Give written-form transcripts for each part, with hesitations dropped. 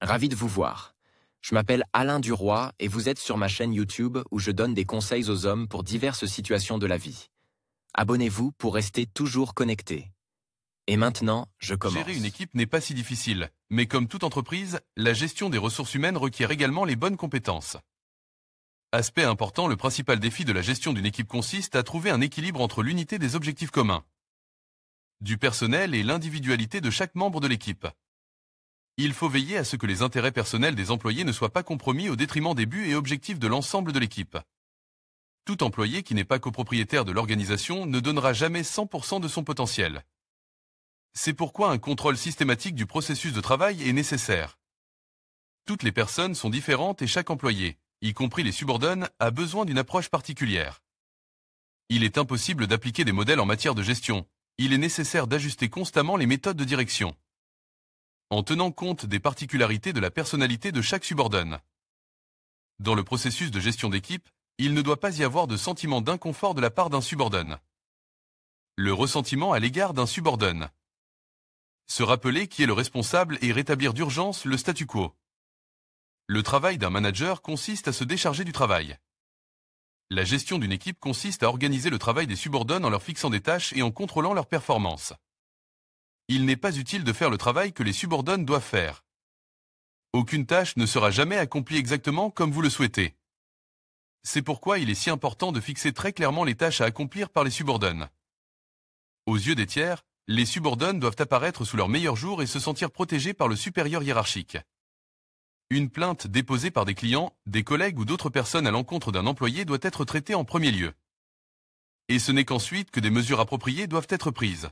Ravi de vous voir. Je m'appelle Alain Duroy et vous êtes sur ma chaîne YouTube où je donne des conseils aux hommes pour diverses situations de la vie. Abonnez-vous pour rester toujours connecté. Et maintenant, je commence. Gérer une équipe n'est pas si difficile, mais comme toute entreprise, la gestion des ressources humaines requiert également les bonnes compétences. Aspect important, le principal défi de la gestion d'une équipe consiste à trouver un équilibre entre l'unité des objectifs communs, du personnel et l'individualité de chaque membre de l'équipe. Il faut veiller à ce que les intérêts personnels des employés ne soient pas compromis au détriment des buts et objectifs de l'ensemble de l'équipe. Tout employé qui n'est pas copropriétaire de l'organisation ne donnera jamais 100% de son potentiel. C'est pourquoi un contrôle systématique du processus de travail est nécessaire. Toutes les personnes sont différentes et chaque employé, y compris les subordonnes, a besoin d'une approche particulière. Il est impossible d'appliquer des modèles en matière de gestion. Il est nécessaire d'ajuster constamment les méthodes de direction, en tenant compte des particularités de la personnalité de chaque subordonne. Dans le processus de gestion d'équipe, il ne doit pas y avoir de sentiment d'inconfort de la part d'un subordonne. Le ressentiment à l'égard d'un subordonne. Se rappeler qui est le responsable et rétablir d'urgence le statu quo. Le travail d'un manager consiste à se décharger du travail. La gestion d'une équipe consiste à organiser le travail des subordonnes en leur fixant des tâches et en contrôlant leur performance. Il n'est pas utile de faire le travail que les subordonnes doivent faire. Aucune tâche ne sera jamais accomplie exactement comme vous le souhaitez. C'est pourquoi il est si important de fixer très clairement les tâches à accomplir par les subordonnes. Aux yeux des tiers, les subordonnes doivent apparaître sous leur meilleur jour et se sentir protégés par le supérieur hiérarchique. Une plainte déposée par des clients, des collègues ou d'autres personnes à l'encontre d'un employé doit être traitée en premier lieu. Et ce n'est qu'ensuite que des mesures appropriées doivent être prises.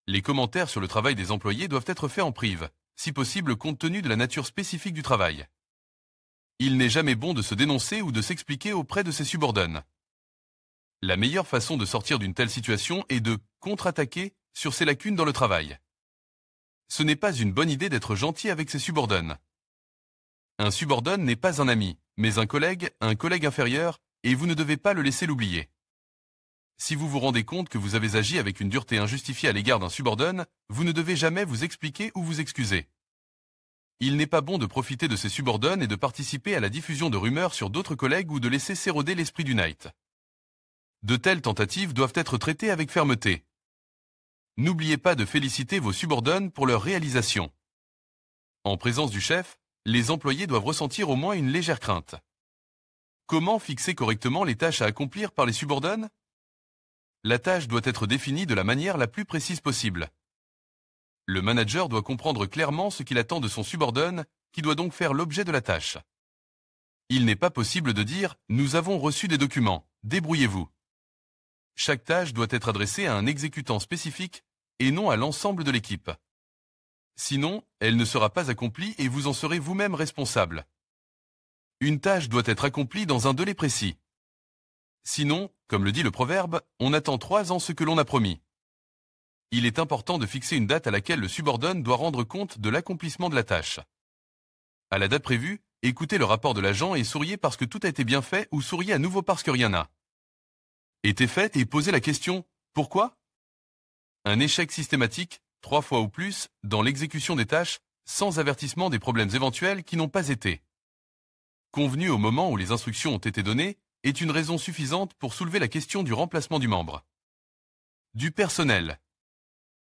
Les commentaires sur le travail des employés doivent être faits en prive, si possible compte tenu de la nature spécifique du travail. Il n'est jamais bon de se dénoncer ou de s'expliquer auprès de ses subordonnes. La meilleure façon de sortir d'une telle situation est de contre-attaquer sur ses lacunes dans le travail. Ce n'est pas une bonne idée d'être gentil avec ses subordonnes. Un subordonne n'est pas un ami, mais un collègue inférieur, et vous ne devez pas le laisser l'oublier. Si vous vous rendez compte que vous avez agi avec une dureté injustifiée à l'égard d'un subordonne, vous ne devez jamais vous expliquer ou vous excuser. Il n'est pas bon de profiter de ces subordonnes et de participer à la diffusion de rumeurs sur d'autres collègues ou de laisser s'éroder l'esprit du night. De telles tentatives doivent être traitées avec fermeté. N'oubliez pas de féliciter vos subordonnes pour leur réalisation. En présence du chef, les employés doivent ressentir au moins une légère crainte. Comment fixer correctement les tâches à accomplir par les subordonnes ? La tâche doit être définie de la manière la plus précise possible. Le manager doit comprendre clairement ce qu'il attend de son subordonne, qui doit donc faire l'objet de la tâche. Il n'est pas possible de dire « Nous avons reçu des documents, débrouillez-vous ». Chaque tâche doit être adressée à un exécutant spécifique et non à l'ensemble de l'équipe. Sinon, elle ne sera pas accomplie et vous en serez vous-même responsable. Une tâche doit être accomplie dans un délai précis. Sinon, comme le dit le proverbe, on attend 3 ans ce que l'on a promis. Il est important de fixer une date à laquelle le subordonne doit rendre compte de l'accomplissement de la tâche. À la date prévue, écoutez le rapport de l'agent et souriez parce que tout a été bien fait ou souriez à nouveau parce que rien n'a été fait et posez la question « Pourquoi ?» Un échec systématique, 3 fois ou plus, dans l'exécution des tâches, sans avertissement des problèmes éventuels qui n'ont pas été convenus au moment où les instructions ont été données, est une raison suffisante pour soulever la question du remplacement du membre du personnel.